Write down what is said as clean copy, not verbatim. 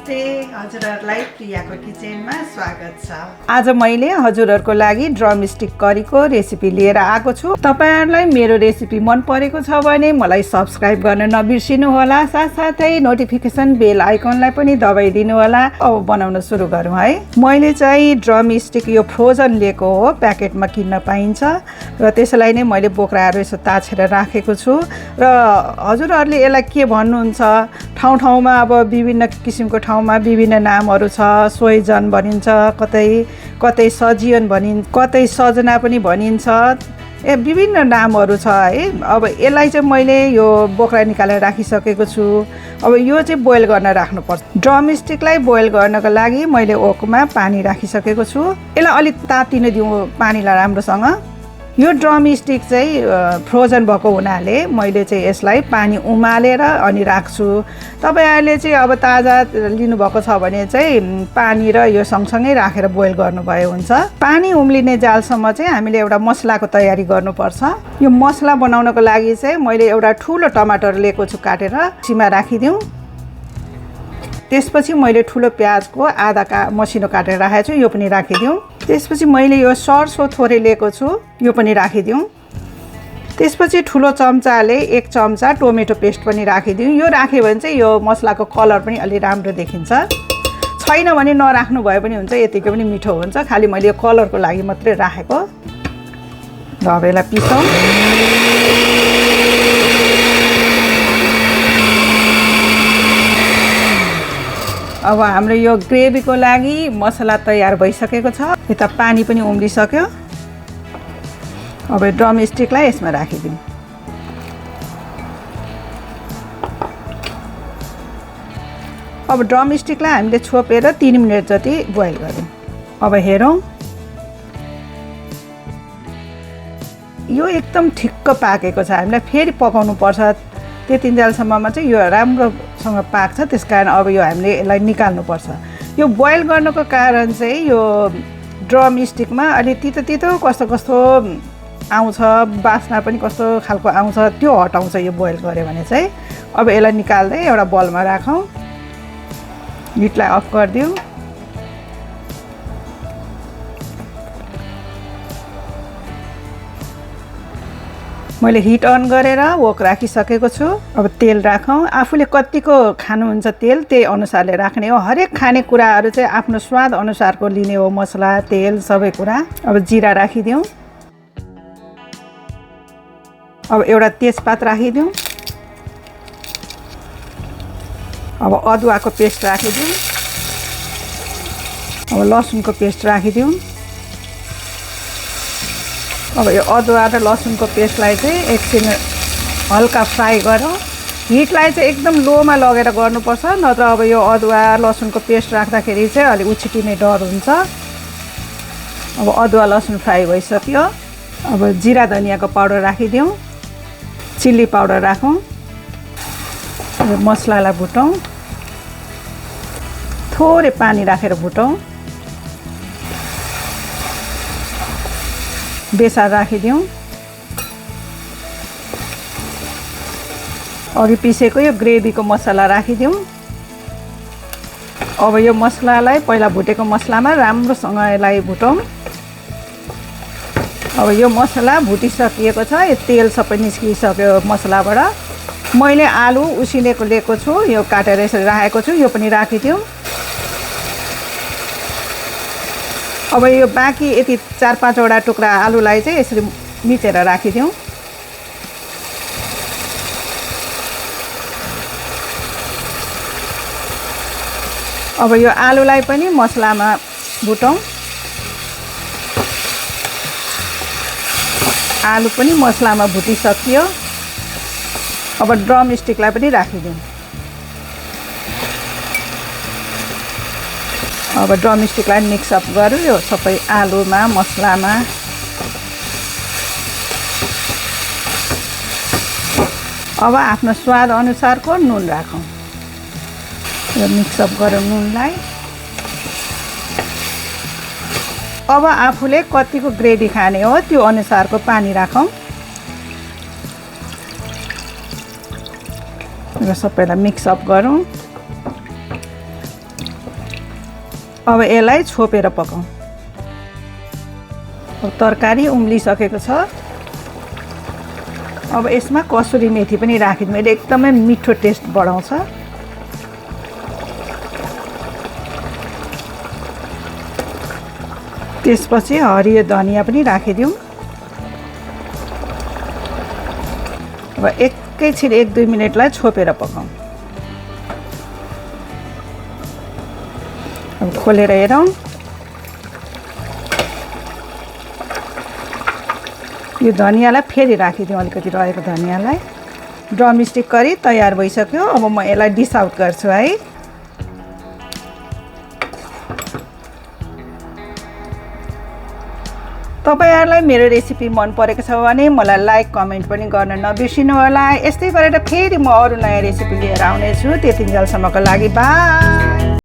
नमस्ते हजुरहरुलाई प्रियाको किचनमा स्वागत छ। आज मैले हजुरहरुको लागि ड्रमस्टिक करीको रेसिपी लिएर आएको छु। तपाईहरुलाई मेरो रेसिपी मन परेको छ भने मलाई सब्स्क्राइब गर्न नबिर्सिनु होला। साथसाथै नोटिफिकेसन बेल आइकनलाई पनि दबाइदिनु होला। अब बनाउन सुरु गरौँ है। मैले चाहिँ ड्रमस्टिक यो फ्रोजन लिएको हो, प्याकेटमा किन्न पाइन्छ र त्यसलाई नै मैले बोक्राहरू यसो ताछेर राखेको छु। र हजुरहरुले यसलाई के भन्नुहुन्छ, ठाउँ ठाउँमा अब विभिन्न किसिमको ठाउँमा विभिन्न नामहरू छ। सोइजन भनिन्छ, कतै सजिवन भनिन्छ, कतै सजना पनि भनिन्छ। विभिन्न नामहरू छ है। अब यसलाई चाहिँ मैले यो बोक्रा निकालेर राखिसकेको छु। अब यो चाहिँ बोइल गर्न राख्नुपर्छ। ड्रमस्टिकलाई बोइल गर्नको लागि मैले ओकमा पानी राखिसकेको छु। यसलाई अलिक तातिन दिउँ पानीलाई राम्रोसँग। यो ड्रमस्टिक चाहिँ फ्रोजन भएको हुनाले मैले चाहिँ यसलाई पानी उमालेर अनि राख्छु। तपाईहरुले चाहिँ अब ताजा लिनुभएको छ भने चाहिँ पानी र यो सँगसँगै राखेर बोइल गर्नुभयो हुन्छ। पानी उम्लिने जालसम्म चाहिँ हामीले एउटा मसलाको तयारी गर्नुपर्छ। यो मसला बनाउनको लागि चाहिँ मैले एउटा ठुलो टमाटर लिएको छु, काटेर सीमा राखिदिउँ। त्यसपछि मैले ठुलो प्याजको आधा मसिनो काटेर राखेको छु, यो पनि राखिदिउँ। त्यसपछि मैले यो सर्सो थोरै लिएको छु, यो पनि राखिदिउँ। त्यसपछि ठुलो चम्चाले 1 चम्चा टोमेटो पेस्ट पनि राखिदिउँ। यो राख्यो भने चाहिँ यो मसलाको कलर पनि अलि राम्रो देखिन्छ। छैन भने नराख्नु भए पनि हुन्छ, यतिकै पनि मिठो हुन्छ। खालि मैले यो कलरको लागि मात्रै राखेको। ल अब यसलाई पिसौँ। अब हाम्रो यो ग्रेभीको लागि मसला तयार भइसकेको छ। यता पानी पनि उम्लिसक्यो। अब ड्रमस्टिकलाई यसमा राखिदिउँ। अब ड्रमस्टिकलाई हामीले छोपेर 3 मिनेट जति बोइल गरौँ। अब हेरौँ, यो एकदम ठिक्क पाकेको छ। हामीलाई फेरि पकाउनु पर्छ। त्यतिन्जेलसम्ममा चाहिँ यो राम्रोसँग पाक्छ। त्यसकारण अब यो हामीले यसलाई निकाल्नुपर्छ। यो बोइल गर्नको कारण चाहिँ यो ड्रमस्टिकमा अलि तितो तितो कस्तो आउँछ, बास्ना पनि कस्तो खालको आउँछ, त्यो हटाउँछ यो बोइल गऱ्यो भने चाहिँ। अब यसलाई निकाल्दै एउटा बलमा राखौँ। हिटलाई अफ गरिदिउँ। मैले हिट अन गरेर वोक राखिसकेको छु। अब तेल राखौँ। आफूले कतिको खानुहुन्छ तेल त्यही अनुसारले राख्ने हो। हरेक खाने कुराहरू चाहिँ आफ्नो स्वाद अनुसारको लिने हो, मसला तेल सबै कुरा। अब जिरा राखिदिउँ। अब एउटा तेजपात राखिदिउँ। अब अदुवाको पेस्ट राखिदिउँ। अब लसुनको पेस्ट राखिदिउँ। अब यो अदुवा र लसुनको पेस्टलाई चाहिँ एकछिन हल्का फ्राई गरौँ। हिटलाई चाहिँ एकदम लोमा लगेर गर्नुपर्छ, नत्र अब यो अदुवा लसुनको पेस्ट राख्दाखेरि चाहिँ अलि उछिटिने डर हुन्छ। अब अदुवा लसुन फ्राई भइसक्यो। अब जिरा धनियाको पाउडर राखिदिउँ। चिल्ली पाउडर राखौँ। अब मसलालाई भुटौँ। थोरै पानी राखेर भुटौँ। बेसार राखिदिउँ। अघि पिसेको यो ग्रेभीको मसला राखिदिउँ। अब यो मसलालाई पहिला भुटेको मसलामा राम्रोसँग यसलाई भुटौँ। अब यो मसला भुटिसकिएको छ। यो तेल सबै निस्किसक्यो मसलाबाट। मैले आलु उसिनेको लिएको छु, यो काटेर यसरी राखेको छु, यो पनि राखिदिउँ। अब यो बाँकी यति 4-5 वटा टुक्रा आलुलाई चाहिँ यसरी मिचेर राखिदिउँ। अब यो आलुलाई पनि मसलामा भुटौँ। आलु पनि मसलामा भुटिसक्यो। अब ड्रमस्टिकलाई पनि राखिदिउँ। अब ड्रमस्टिकलाई मिक्सअप गरौँ यो सबै आलुमा मसलामा। अब आफ्नो स्वाद अनुसारको नुन राखौँ। यो मिक्सअप गरौँ नुनलाई। अब आफूले कतिको ग्रेभी खाने हो त्यो अनुसारको पानी राखौँ। र सबैलाई मिक्सअप गरौँ। अब यसलाई छोपेर पकाउँ। तरकारी उम्लिसकेको छ। अब यसमा कसुरी मेथी पनि राखिदिउँ, यसले एकदमै मिठो टेस्ट बढाउँछ। त्यसपछि हरियो धनिया पनि राखिदिउँ। अब एकैछिन 1-2 मिनटलाई छोपेर पकाउँ। अब खोलेर हेरौँ। यो धनियालाई फेरि राखिदिउँ, अलिकति रहेको धनियालाई। ड्रमस्टिक करी तयार भइसक्यो। अब म यसलाई डिस आउट गर्छु है। तपाईहरुलाई मेरो रेसिपी मन परेको छ भने मलाई लाइक कमेन्ट पनि गर्न नबिर्सिनु होला। यस्तै गरेर फेरि म अरु नयाँ रेसिपी लिएर आउने छु। त्यतिन्जेलसम्मको लागि बाइ।